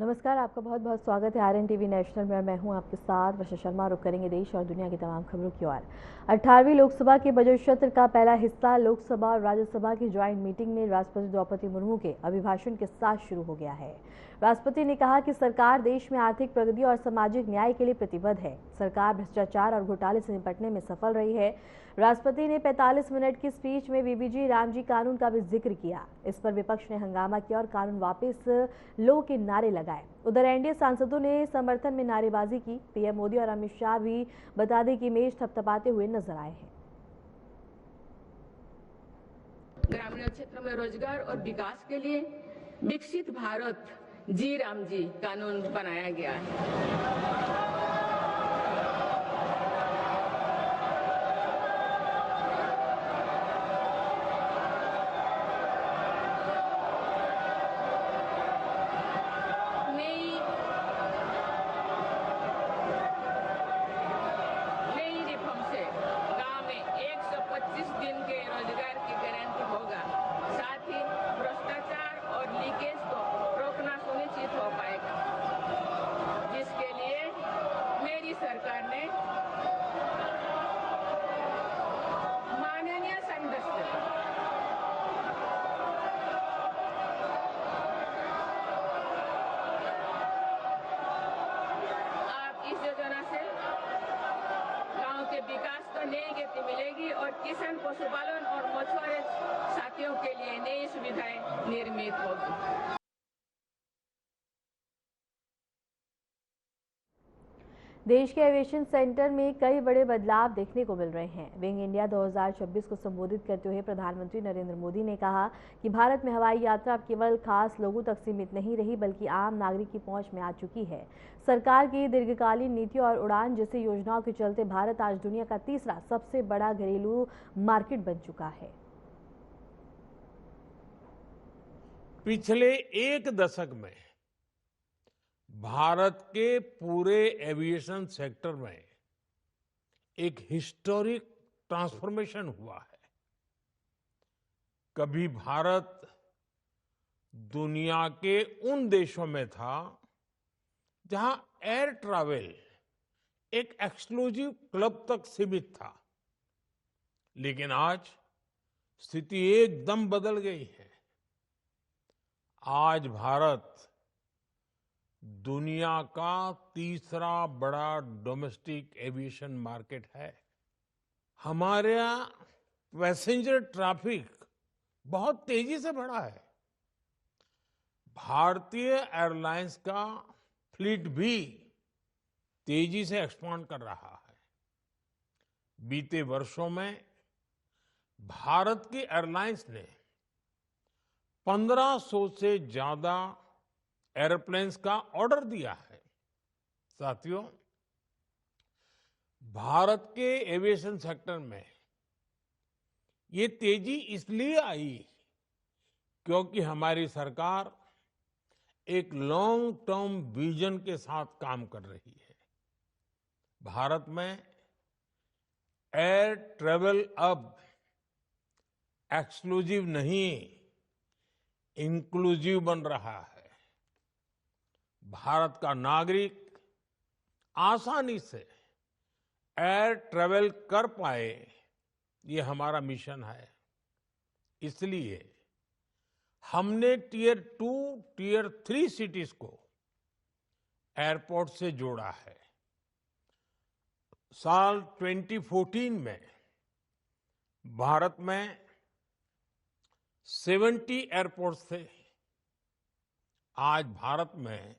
नमस्कार, आपका बहुत बहुत स्वागत है आरएन टीवी नेशनल में। मैं हूं आपके साथ वर्षा शर्मा। रुक करेंगे देश और दुनिया की तमाम खबरों की ओर। 18वीं लोकसभा के बजट सत्र का पहला हिस्सा लोकसभा और राज्यसभा की ज्वाइंट मीटिंग में राष्ट्रपति द्रौपदी मुर्मू के अभिभाषण के साथ शुरू हो गया है। राष्ट्रपति ने कहा कि सरकार देश में आर्थिक प्रगति और सामाजिक न्याय के लिए प्रतिबद्ध है। सरकार भ्रष्टाचार और घोटाले से निपटने में सफल रही है। राष्ट्रपति ने 45 मिनट की स्पीच में बीबीजी रामजी कानून का भी जिक्र किया। इस पर विपक्ष ने हंगामा किया और कानून वापस लो के नारे लगाए। उधर एनडीए सांसदों ने समर्थन में नारेबाजी की। पीएम मोदी और अमित शाह भी बता दें कि मेज थपथपाते हुए नजर आए हैं। ग्रामीण क्षेत्र में रोजगार और विकास के लिए विकसित भारत जी राम जी कानून बनाया गया है। नई रिफॉर्म से गांव में 125 दिन के रोजगार की गारंटी होगा। साथ ही भ्रष्टाचार और लीकेज को रोकना सुनिश्चित हो पाएगा, जिसके लिए मेरी सरकार ने माननीय सदस्य आप इस योजना से गांव के विकास को नई गति मिलेगी और किसान, पशुपालन और मछुआरे साथियों के लिए नई सुविधाएं निर्मित होगी। देश के एविएशन सेक्टर में कई बड़े बदलाव देखने को मिल रहे हैं। विंग इंडिया 2026 को संबोधित करते हुए प्रधानमंत्री नरेंद्र मोदी ने कहा कि भारत में हवाई यात्रा अब केवल खास लोगों तक सीमित नहीं रही, बल्कि आम नागरिक की पहुंच में आ चुकी है। सरकार की दीर्घकालीन नीतियों और उड़ान जैसी योजनाओं के चलते भारत आज दुनिया का तीसरा सबसे बड़ा घरेलू मार्केट बन चुका है। पिछले एक दशक में भारत के पूरे एविएशन सेक्टर में एक हिस्टोरिक ट्रांसफॉर्मेशन हुआ है। कभी भारत दुनिया के उन देशों में था जहां एयर ट्रैवल एक एक्सक्लूसिव क्लब तक सीमित था, लेकिन आज स्थिति एकदम बदल गई है। आज भारत दुनिया का तीसरा बड़ा डोमेस्टिक एविएशन मार्केट है। हमारे यहाँ पैसेंजर ट्रैफिक बहुत तेजी से बढ़ा है। भारतीय एयरलाइंस का फ्लीट भी तेजी से एक्सपांड कर रहा है। बीते वर्षों में भारत की एयरलाइंस ने 1500 से ज्यादा एयरप्लेन्स का ऑर्डर दिया है। साथियों, भारत के एविएशन सेक्टर में ये तेजी इसलिए आई क्योंकि हमारी सरकार एक लॉन्ग टर्म विजन के साथ काम कर रही है। भारत में एयर ट्रैवल अब एक्सक्लूसिव नहीं, इंक्लूसिव बन रहा है। भारत का नागरिक आसानी से एयर ट्रैवल कर पाए, ये हमारा मिशन है। इसलिए हमने टियर 2, टियर 3 सिटीज को एयरपोर्ट से जोड़ा है। साल 2014 में भारत में 70 एयरपोर्ट्स थे। आज भारत में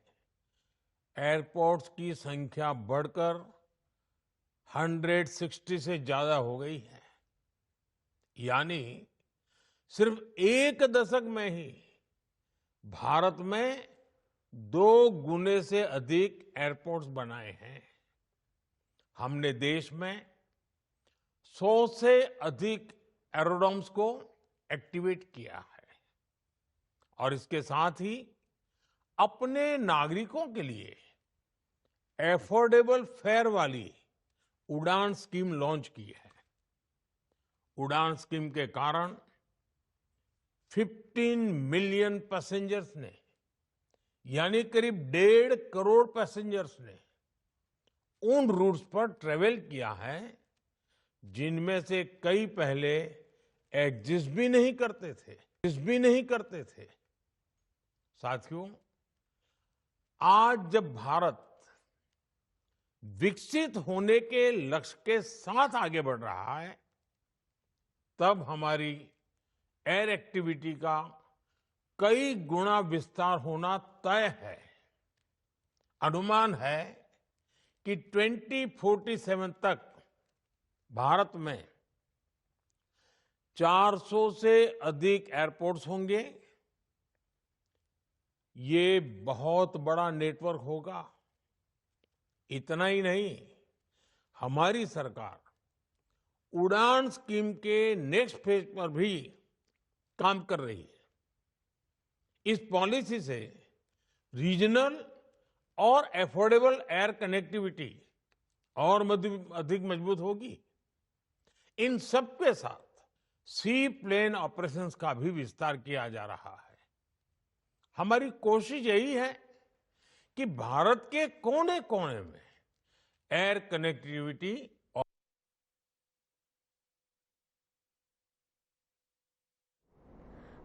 एयरपोर्ट्स की संख्या बढ़कर 160 से ज्यादा हो गई है। यानी सिर्फ एक दशक में ही भारत में 2 गुने से अधिक एयरपोर्ट्स बनाए हैं। हमने देश में 100 से अधिक एरोड्रोम्स को एक्टिवेट किया है और इसके साथ ही अपने नागरिकों के लिए एफोर्डेबल फेयर वाली उड़ान स्कीम लॉन्च की है। उड़ान स्कीम के कारण 15 मिलियन पैसेंजर्स ने यानी करीब 1.5 करोड़ पैसेंजर्स ने उन रूट्स पर ट्रेवल किया है जिनमें से कई पहले एग्जिस्ट भी नहीं करते थे। साथियों, आज जब भारत विकसित होने के लक्ष्य के साथ आगे बढ़ रहा है, तब हमारी एयर एक्टिविटी का कई गुना विस्तार होना तय है। अनुमान है कि 2047 तक भारत में 400 से अधिक एयरपोर्ट्स होंगे। ये बहुत बड़ा नेटवर्क होगा। इतना ही नहीं, हमारी सरकार उड़ान स्कीम के नेक्स्ट फेज पर भी काम कर रही है। इस पॉलिसी से रीजनल और अफोर्डेबल एयर कनेक्टिविटी और अधिक मजबूत होगी। इन सब के साथ सी प्लेन ऑपरेशंस का भी विस्तार किया जा रहा है। हमारी कोशिश यही है कि भारत के कोने कोने में एयर कनेक्टिविटी।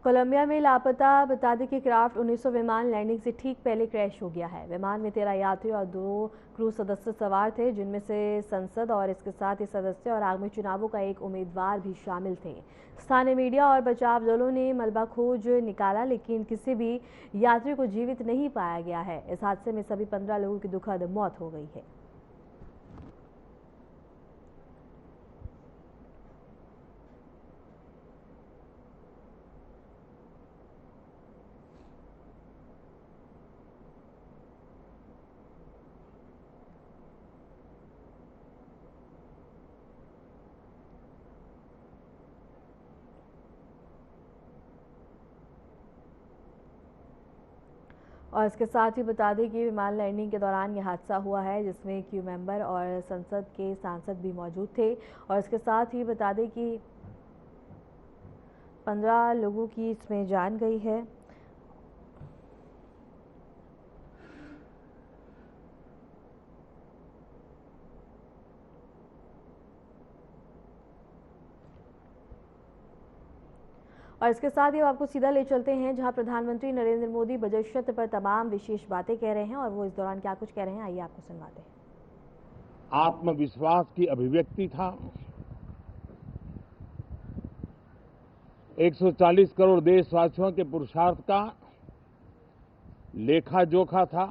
कोलंबिया में लापता बता दें कि क्राफ्ट 1900 विमान लैंडिंग से ठीक पहले क्रैश हो गया है। विमान में 13 यात्री और 2 क्रू सदस्य सवार थे, जिनमें से संसद और इसके साथ ही सदस्य और आगामी चुनावों का एक उम्मीदवार भी शामिल थे। स्थानीय मीडिया और बचाव दलों ने मलबा खोज निकाला, लेकिन किसी भी यात्री को जीवित नहीं पाया गया है। इस हादसे में सभी 15 लोगों की दुखद मौत हो गई है। और इसके साथ ही बता दें कि विमान लैंडिंग के दौरान यह हादसा हुआ है, जिसमें क्रू मेंबर और संसद के सांसद भी मौजूद थे। और इसके साथ ही बता दें कि 15 लोगों की इसमें जान गई है। और इसके साथ ही आपको सीधा ले चलते हैं जहां प्रधानमंत्री नरेंद्र मोदी बजट सत्र पर तमाम विशेष बातें कह रहे हैं, और वो इस दौरान क्या कुछ कह रहे हैं, आइए आपको सुनवाते हैं। आत्मविश्वास की अभिव्यक्ति था। 140 करोड़ देशवासियों के पुरुषार्थ का लेखा जोखा था,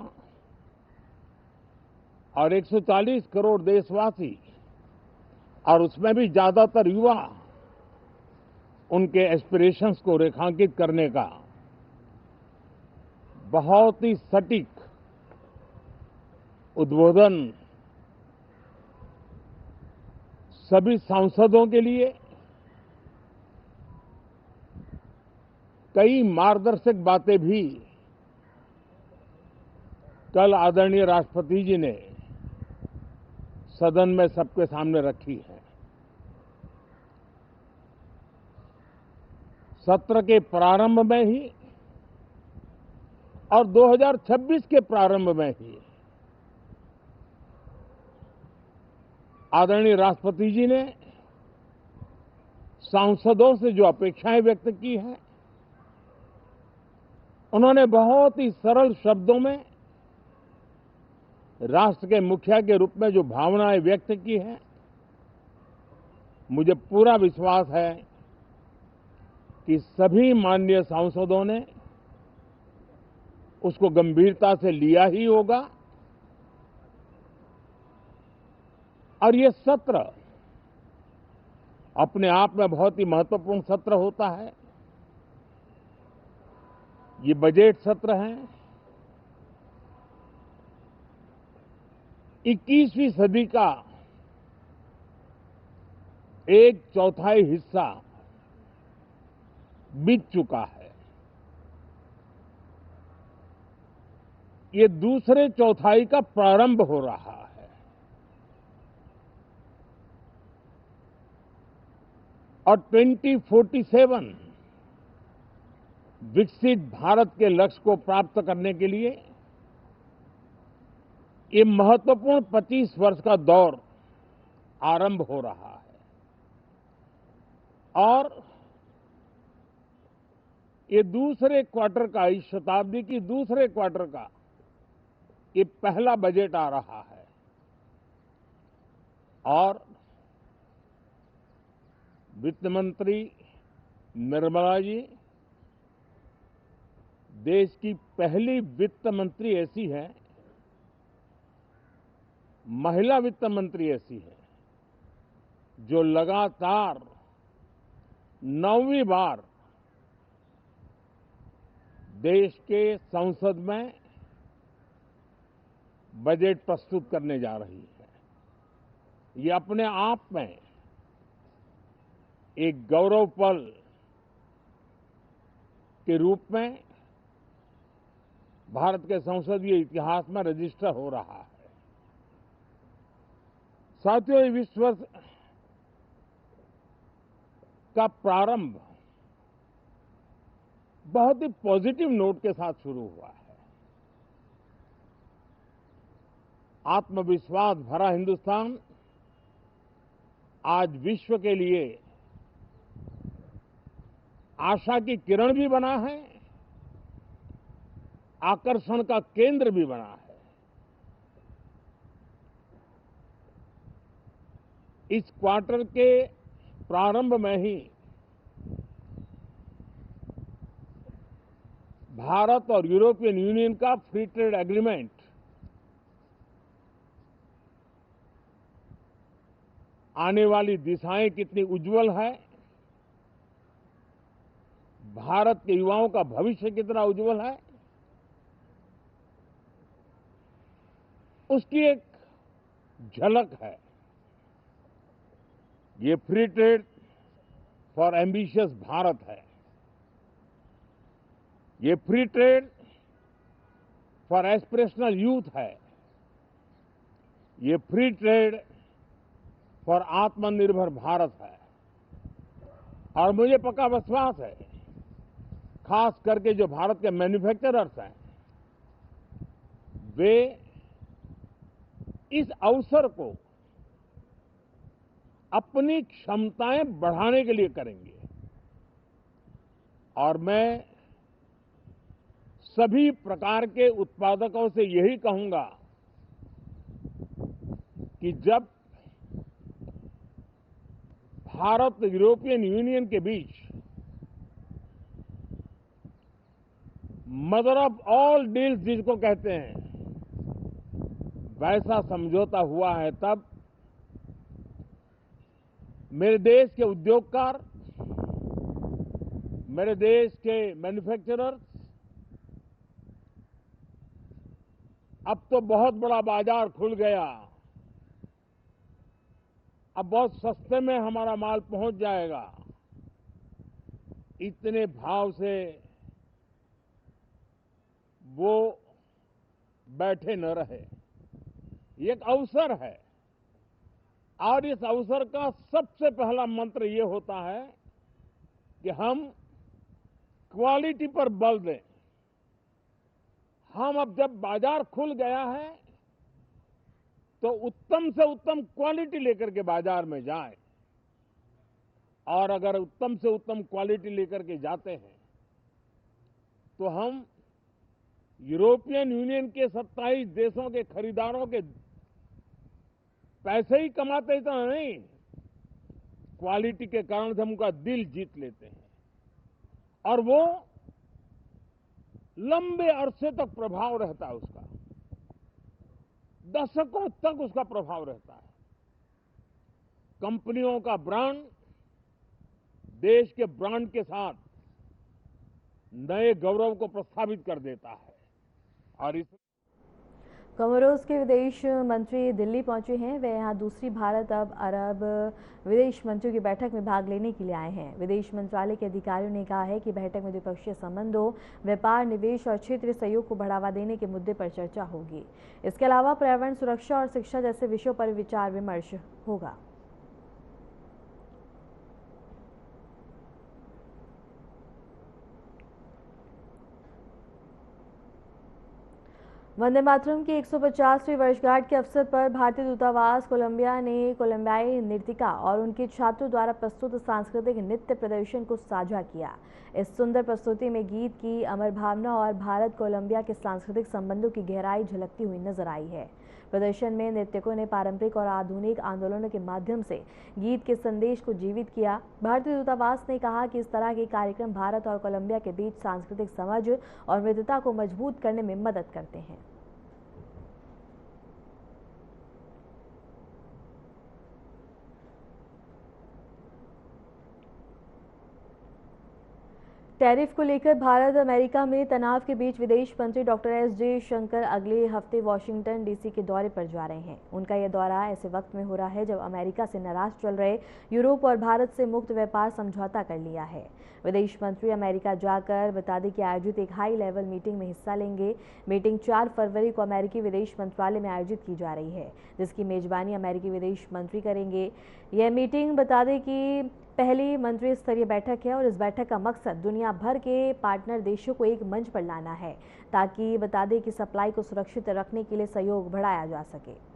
और 140 करोड़ देशवासी और उसमें भी ज्यादातर युवा उनके एस्पिरेशंस को रेखांकित करने का बहुत ही सटीक उद्बोधन सभी सांसदों के लिए कई मार्गदर्शक बातें भी कल आदरणीय राष्ट्रपति जी ने सदन में सबके सामने रखी है। सत्र के प्रारंभ में ही और 2026 के प्रारंभ में ही आदरणीय राष्ट्रपति जी ने सांसदों से जो अपेक्षाएं व्यक्त की हैं, उन्होंने बहुत ही सरल शब्दों में राष्ट्र के मुखिया के रूप में जो भावनाएं व्यक्त की हैं, मुझे पूरा विश्वास है कि सभी माननीय सांसदों ने उसको गंभीरता से लिया ही होगा। और ये सत्र अपने आप में बहुत ही महत्वपूर्ण सत्र होता है। ये बजट सत्र है। 21वीं सदी का एक चौथाई हिस्सा बीत चुका है। ये दूसरे चौथाई का प्रारंभ हो रहा है, और 2047 विकसित भारत के लक्ष्य को प्राप्त करने के लिए ये महत्वपूर्ण 25 वर्ष का दौर आरंभ हो रहा है और ये दूसरे क्वार्टर का, इस शताब्दी की दूसरे क्वार्टर का ये पहला बजट आ रहा है और वित्त मंत्री निर्मला जी देश की पहली वित्त मंत्री ऐसी है, महिला वित्त मंत्री ऐसी है जो लगातार 9वीं बार देश के संसद में बजट प्रस्तुत करने जा रही है। ये अपने आप में एक गौरव पल के रूप में भारत के संसदीय इतिहास में रजिस्टर हो रहा है। साथियों, ये 20 वर्ष का प्रारंभ बहुत ही पॉजिटिव नोट के साथ शुरू हुआ है। आत्मविश्वास भरा हिंदुस्तान आज विश्व के लिए आशा की किरण भी बना है, आकर्षण का केंद्र भी बना है। इस क्वार्टर के प्रारंभ में ही भारत और यूरोपियन यूनियन का फ्री ट्रेड एग्रीमेंट आने वाली दिशाएं कितनी उज्जवल है, भारत के युवाओं का भविष्य कितना उज्जवल है, उसकी एक झलक है। ये free trade for ambitious Bharat है। ये free trade for aspirational youth है। ये फ्री ट्रेड फॉर आत्मनिर्भर भारत है। और मुझे पक्का विश्वास है, खास करके जो भारत के मैन्युफैक्चरर्स हैं, वे इस अवसर को अपनी क्षमताएं बढ़ाने के लिए करेंगे। और मैं सभी प्रकार के उत्पादकों से यही कहूंगा कि जब भारत यूरोपियन यूनियन के बीच मदर ऑफ ऑल डील्स जिसको कहते हैं, वैसा समझौता हुआ है, तब मेरे देश के उद्योगकार, मेरे देश के मैन्युफैक्चरर्स अब तो बहुत बड़ा बाजार खुल गया, अब बहुत सस्ते में हमारा माल पहुंच जाएगा, इतने भाव से वो बैठे न रहे। ये एक अवसर है और इस अवसर का सबसे पहला मंत्र ये होता है कि हम क्वालिटी पर बल दें। हम अब जब बाजार खुल गया है तो उत्तम से उत्तम क्वालिटी लेकर के बाजार में जाएं। और अगर उत्तम से उत्तम क्वालिटी लेकर के जाते हैं तो हम यूरोपियन यूनियन के 27 देशों के खरीदारों के पैसे ही कमाते इतना नहीं, क्वालिटी के कारण से हम उनका दिल जीत लेते हैं और वो लंबे अरसे तक प्रभाव रहता है, उसका दशकों तक उसका प्रभाव रहता है। कंपनियों का ब्रांड देश के ब्रांड के साथ नए गौरव को प्रस्थापित कर देता है। और इस कोमोरोस के विदेश मंत्री दिल्ली पहुंचे हैं। वे यहां दूसरी भारत अरब विदेश मंत्रियों की बैठक में भाग लेने के लिए आए हैं। विदेश मंत्रालय के अधिकारियों ने कहा है कि बैठक में द्विपक्षीय संबंधों, व्यापार, निवेश और क्षेत्रीय सहयोग को बढ़ावा देने के मुद्दे पर चर्चा होगी। इसके अलावा पर्यावरण सुरक्षा और शिक्षा जैसे विषयों पर विचार विमर्श होगा। वंदे मातरम की 150वीं वर्षगांठ के अवसर पर भारतीय दूतावास कोलंबिया ने कोलंबियाई नृत्यिका और उनके छात्रों द्वारा प्रस्तुत सांस्कृतिक नृत्य प्रदर्शन को साझा किया। इस सुंदर प्रस्तुति में गीत की अमर भावना और भारत कोलंबिया के सांस्कृतिक संबंधों की गहराई झलकती हुई नजर आई है। प्रदर्शन में नृत्यकों ने पारंपरिक और आधुनिक आंदोलनों के माध्यम से गीत के संदेश को जीवित किया। भारतीय दूतावास ने कहा कि इस तरह के कार्यक्रम भारत और कोलंबिया के बीच सांस्कृतिक समझ और मित्रता को मजबूत करने में मदद करते हैं। टैरिफ को लेकर भारत अमेरिका में तनाव के बीच विदेश मंत्री डॉक्टर एस जयशंकर अगले हफ्ते वॉशिंगटन डीसी के दौरे पर जा रहे हैं। उनका यह दौरा ऐसे वक्त में हो रहा है जब अमेरिका से नाराज चल रहे यूरोप और भारत से मुक्त व्यापार समझौता कर लिया है। विदेश मंत्री अमेरिका जाकर बता दें कि आयोजित एक हाई लेवल मीटिंग में हिस्सा लेंगे। मीटिंग 4 फरवरी को अमेरिकी विदेश मंत्रालय में आयोजित की जा रही है, जिसकी मेजबानी अमेरिकी विदेश मंत्री करेंगे। यह मीटिंग बता दें कि पहली मंत्री स्तरीय बैठक है और इस बैठक का मकसद दुनिया भर के पार्टनर देशों को एक मंच पर लाना है, ताकि बता दें कि सप्लाई को सुरक्षित रखने के लिए सहयोग बढ़ाया जा सके।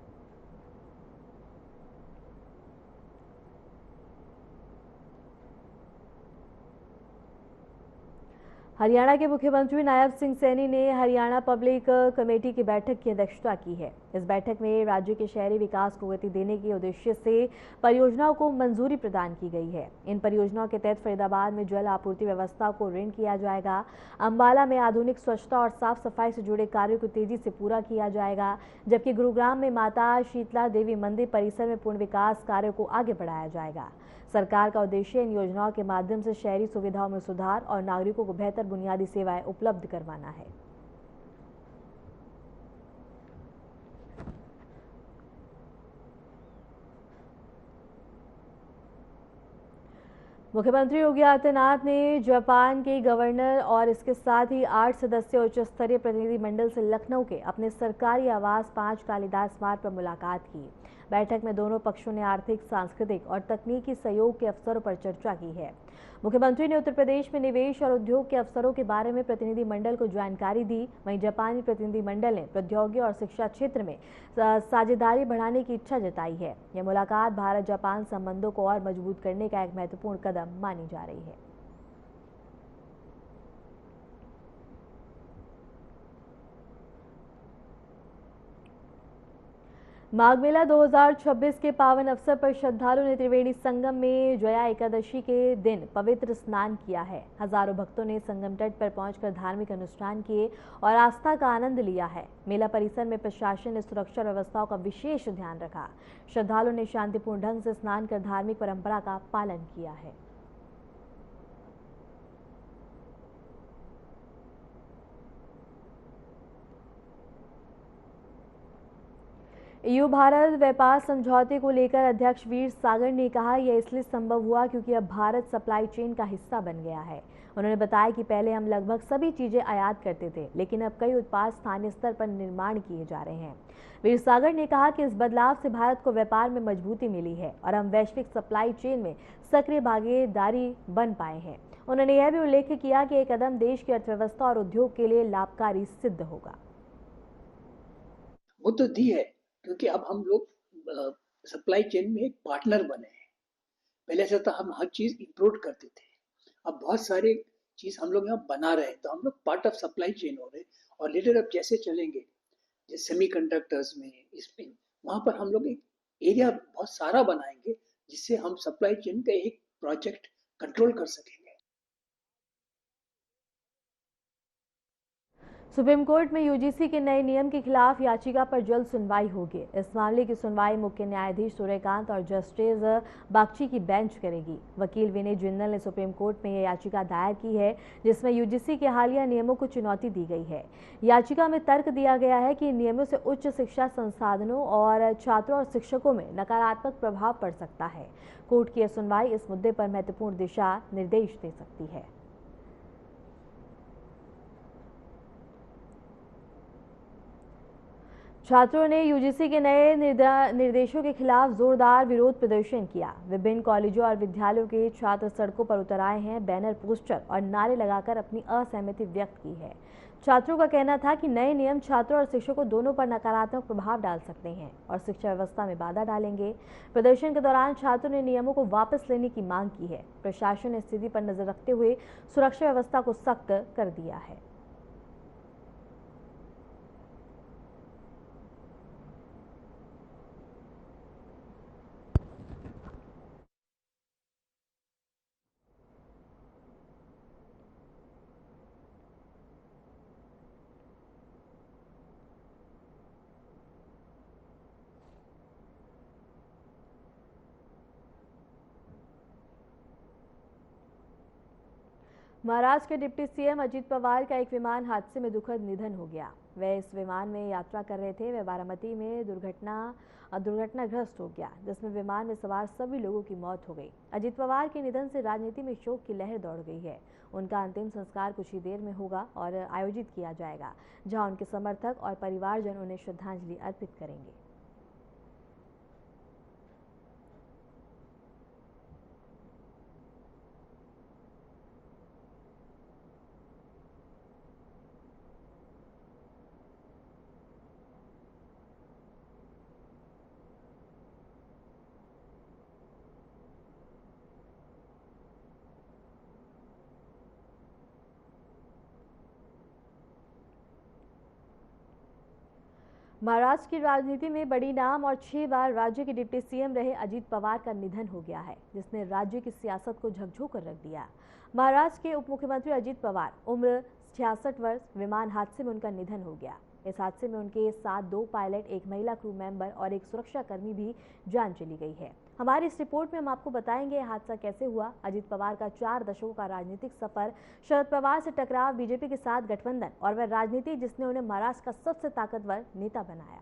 हरियाणा के मुख्यमंत्री नायब सिंह सैनी ने हरियाणा पब्लिक कमेटी की बैठक की अध्यक्षता की है। इस बैठक में राज्य के शहरी विकास को गति देने के उद्देश्य से परियोजनाओं को मंजूरी प्रदान की गई है। इन परियोजनाओं के तहत फरीदाबाद में जल आपूर्ति व्यवस्था को ऋण किया जाएगा। अंबाला में आधुनिक स्वच्छता और साफ सफाई से जुड़े कार्यों को तेजी से पूरा किया जाएगा, जबकि गुरुग्राम में माता शीतला देवी मंदिर परिसर में पूर्ण विकास कार्यों को आगे बढ़ाया जाएगा। सरकार का उद्देश्य इन योजनाओं के माध्यम से शहरी सुविधाओं में सुधार और नागरिकों को बेहतर बुनियादी सेवाएं उपलब्ध करवाना है। मुख्यमंत्री योगी आदित्यनाथ ने जापान के गवर्नर और इसके साथ ही 8 सदस्यीय उच्च स्तरीय प्रतिनिधिमंडल से लखनऊ के अपने सरकारी आवास 5 कालिदास मार्ग पर मुलाकात की। बैठक में दोनों पक्षों ने आर्थिक, सांस्कृतिक और तकनीकी सहयोग के अवसरों पर चर्चा की है। मुख्यमंत्री ने उत्तर प्रदेश में निवेश और उद्योग के अवसरों के बारे में प्रतिनिधिमंडल को जानकारी दी। वहीं जापानी प्रतिनिधिमंडल ने प्रौद्योगिकी और शिक्षा क्षेत्र में साझेदारी बढ़ाने की इच्छा जताई है। यह मुलाकात भारत जापान संबंधों को और मजबूत करने का एक महत्वपूर्ण कदम मानी जा रही है। माघ मेला 2026 के पावन अवसर पर श्रद्धालुओं ने त्रिवेणी संगम में जया एकादशी के दिन पवित्र स्नान किया है। हजारों भक्तों ने संगम तट पर पहुंचकर धार्मिक अनुष्ठान किए और आस्था का आनंद लिया है। मेला परिसर में प्रशासन ने सुरक्षा व्यवस्थाओं का विशेष ध्यान रखा। श्रद्धालुओं ने शांतिपूर्ण ढंग से स्नान कर धार्मिक परंपरा का पालन किया है। ईयू भारत व्यापार समझौते को लेकर अध्यक्ष वीर सागर ने कहा, यह इसलिए संभव हुआ क्योंकि अब भारत सप्लाई चेन का हिस्सा बन गया है। उन्होंने बताया कि पहले हम लगभग सभी चीजें आयात करते थे, लेकिन अब कई उत्पाद स्थानीय स्तर पर निर्माण किए जा रहे हैं। वीर सागर ने कहा कि इस बदलाव से भारत को व्यापार में मजबूती मिली है और हम वैश्विक सप्लाई चेन में सक्रिय भागीदारी बन पाए हैं। उन्होंने यह भी उल्लेख किया कि यह कदम देश की अर्थव्यवस्था और उद्योग के लिए लाभकारी सिद्ध होगा। वो तो दी है क्योंकि अब हम लोग सप्लाई चेन में एक पार्टनर बने हैं। पहले से तो हम हर चीज इंपोर्ट करते थे, अब बहुत सारे चीज हम लोग यहाँ बना रहे हैं, तो हम लोग पार्ट ऑफ सप्लाई चेन हो रहे। और लेटर अब जैसे चलेंगे, जैसे सेमीकंडक्टर्स में, इसमें वहां पर हम लोग एक एरिया बहुत सारा बनाएंगे, जिससे हम सप्लाई चेन का एक प्रोजेक्ट कंट्रोल कर सकेंगे। सुप्रीम कोर्ट में यूजीसी के नए नियम के खिलाफ याचिका पर जल्द सुनवाई होगी। इस मामले की सुनवाई मुख्य न्यायाधीश सूर्यकांत और जस्टिस बागची की बेंच करेगी। वकील विनय जिंदल ने सुप्रीम कोर्ट में यह याचिका दायर की है, जिसमें यूजीसी के हालिया नियमों को चुनौती दी गई है। याचिका में तर्क दिया गया है कि इन नियमों से उच्च शिक्षा संसाधनों और छात्रों और शिक्षकों में नकारात्मक प्रभाव पड़ सकता है। कोर्ट की यह सुनवाई इस मुद्दे पर महत्वपूर्ण दिशा निर्देश दे सकती है। छात्रों ने यूजीसी के नए निर्देशों के खिलाफ जोरदार विरोध प्रदर्शन किया। विभिन्न कॉलेजों और विद्यालयों के छात्र सड़कों पर उतर आए हैं, बैनर, पोस्टर और नारे लगाकर अपनी असहमति व्यक्त की है। छात्रों का कहना था कि नए नियम छात्रों और शिक्षकों दोनों पर नकारात्मक प्रभाव डाल सकते हैं और शिक्षा व्यवस्था में बाधा डालेंगे। प्रदर्शन के दौरान छात्रों ने नियमों को वापस लेने की मांग की है। प्रशासन ने स्थिति पर नजर रखते हुए सुरक्षा व्यवस्था को सख्त कर दिया है। महाराष्ट्र के डिप्टी सीएम अजीत पवार का एक विमान हादसे में दुखद निधन हो गया। वे इस विमान में यात्रा कर रहे थे। वे बारामती में दुर्घटनाग्रस्त हो गया, जिसमें विमान में सवार सभी लोगों की मौत हो गई। अजीत पवार के निधन से राजनीति में शोक की लहर दौड़ गई है। उनका अंतिम संस्कार कुछ ही देर में होगा और आयोजित किया जाएगा, जहां उनके समर्थक और परिवारजन उन्हें श्रद्धांजलि अर्पित करेंगे। महाराष्ट्र की राजनीति में बड़ी नाम और 6 बार राज्य के डिप्टी सीएम रहे अजीत पवार का निधन हो गया है, जिसने राज्य की सियासत को झकझोर कर रख दिया। महाराष्ट्र के उप मुख्यमंत्री अजीत पवार, उम्र 66 वर्ष, विमान हादसे में उनका निधन हो गया। इस हादसे में उनके साथ 2 पायलट, 1 महिला क्रू मेंबर और 1 सुरक्षाकर्मी भी जान चली गई है। हमारी इस रिपोर्ट में हम आपको बताएंगे यह हादसा कैसे हुआ। अजीत पवार का 4 दशकों का राजनीतिक सफर, शरद पवार से टकराव, बीजेपी के साथ गठबंधन और वह राजनीति जिसने उन्हें महाराष्ट्र का सबसे ताकतवर नेता बनाया।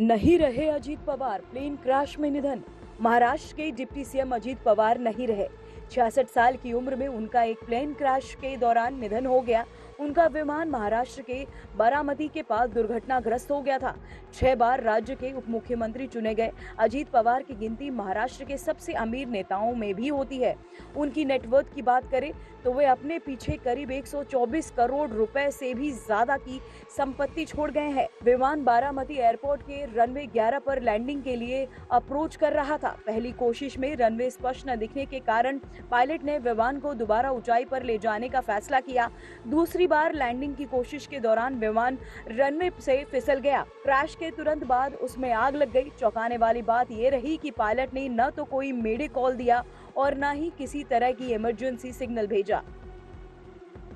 नहीं रहे अजीत पवार, प्लेन क्रैश में निधन। महाराष्ट्र के डिप्टी सीएम अजीत पवार नहीं रहे। 66 साल की उम्र में उनका एक प्लेन क्रैश के दौरान निधन हो गया। उनका विमान महाराष्ट्र के बारामती के पास दुर्घटनाग्रस्त हो गया था। 6 बार राज्य के उप मुख्यमंत्री चुने गए अजीत पवार की गिनती महाराष्ट्र के सबसे अमीर नेताओं में भी होती है। उनकी नेटवर्थ की बात करें तो वे अपने पीछे करीब 124 करोड़ रुपए से भी ज्यादा की संपत्ति छोड़ गए हैं। विमान बारामती एयरपोर्ट के रनवे 11 पर लैंडिंग के लिए अप्रोच कर रहा था। पहली कोशिश में रनवे स्पष्ट न दिखने के कारण पायलट ने विमान को दोबारा ऊंचाई पर ले जाने का फैसला किया। दूसरी बार लैंडिंग की कोशिश के दौरान विमान रनवे से फिसल गया। क्रैश के तुरंत बाद उसमें आग लग गई। चौंकाने वाली बात ये रही कि पायलट ने न तो कोई मेडे कॉल दिया और न ही किसी तरह की इमरजेंसी सिग्नल भेजा।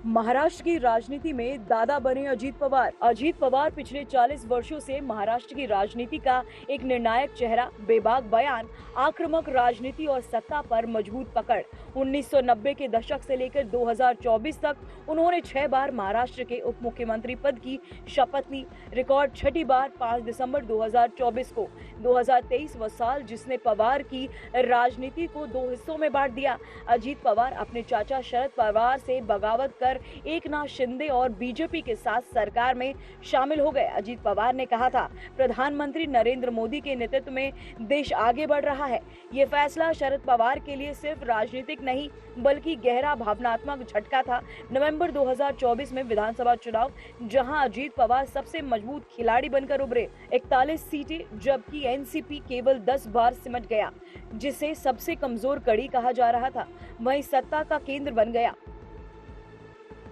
महाराष्ट्र की राजनीति में दादा बने अजीत पवार। अजीत पवार पिछले 40 वर्षों से महाराष्ट्र की राजनीति का एक निर्णायक चेहरा, बेबाक बयान, आक्रामक राजनीति और सत्ता पर मजबूत पकड़। 1990 के दशक से लेकर 2024 तक उन्होंने 6 बार महाराष्ट्र के उप मुख्यमंत्री पद की शपथ ली। रिकॉर्ड 6ठी बार 5 दिसंबर 2024 को। 2023 वह साल जिसने पवार की राजनीति को 2 हिस्सों में बांट दिया। अजीत पवार अपने चाचा शरद पवार से बगावत कर एकनाथ शिंदे और बीजेपी के साथ सरकार में शामिल हो गए। अजीत पवार ने कहा था, प्रधानमंत्री नरेंद्र मोदी के नेतृत्व में देश आगे बढ़ रहा है। ये फैसला शरद पवार के लिए सिर्फ राजनीतिक नहीं बल्कि गहरा भावनात्मक झटका था। नवंबर 2024 में विधानसभा चुनाव, जहां अजीत पवार सबसे मजबूत खिलाड़ी बनकर उभरे, 41 सीटें, जबकि एनसीपी केवल 10 बार सिमट गया, जिसे सबसे कमजोर कड़ी कहा जा रहा था, वहीं सत्ता का केंद्र बन गया।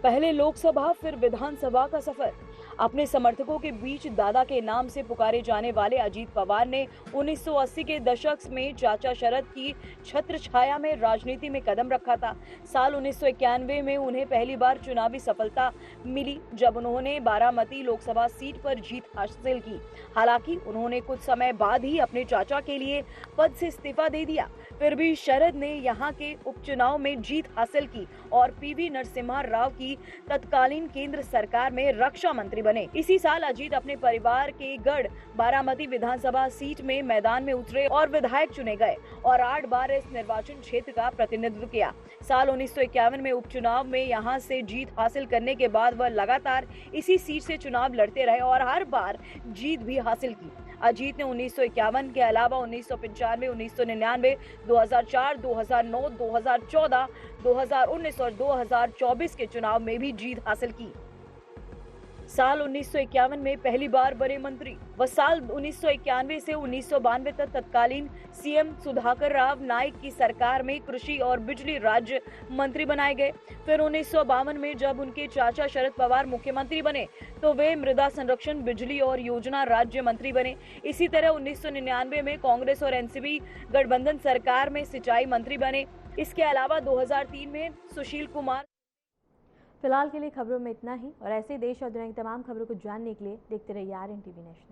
पहले लोकसभा फिर विधानसभा का सफर। अपने समर्थकों के बीच दादा के नाम से पुकारे जाने वाले अजीत पवार ने 1980 के दशक में चाचा शरद की छत्र छाया में राजनीति में कदम रखा था। साल 1991 में उन्हें पहली बार चुनावी सफलता मिली, जब उन्होंने बारामती लोकसभा सीट पर जीत हासिल की। हालांकि उन्होंने कुछ समय बाद ही अपने चाचा के लिए पद से इस्तीफा दे दिया। फिर भी शरद ने यहां के उपचुनाव में जीत हासिल की और पीवी नरसिम्हा राव की तत्कालीन केंद्र सरकार में रक्षा मंत्री मंत्री बने। इसी साल अजीत अपने परिवार के गढ़ बारामती विधानसभा सीट में मैदान में उतरे और विधायक चुने गए और 8 बार इस निर्वाचन क्षेत्र का प्रतिनिधित्व किया। साल 1951 में उपचुनाव में यहां से जीत हासिल करने के बाद वह लगातार इसी सीट से चुनाव लड़ते रहे और हर बार जीत भी हासिल की। अजीत ने 1951 के अलावा 1995, 1999, 2004, 2009, 2014, 2019 और 2024 के चुनाव में भी जीत हासिल की। साल 1951 में पहली बार बने मंत्री। वह साल 1991 से 1992 तक तत्कालीन सीएम सुधाकर राव नाइक की सरकार में कृषि और बिजली राज्य मंत्री बनाए गए। फिर 1952 में जब उनके चाचा शरद पवार मुख्यमंत्री बने तो वे मृदा संरक्षण, बिजली और योजना राज्य मंत्री बने। इसी तरह 1999 में कांग्रेस और एनसीपी गठबंधन सरकार में सिंचाई मंत्री बने। इसके अलावा 2003 में सुशील कुमार। फिलहाल के लिए खबरों में इतना ही और ऐसे देश और दुनिया की तमाम खबरों को जानने के लिए देखते रहिए RNTV नेशनल।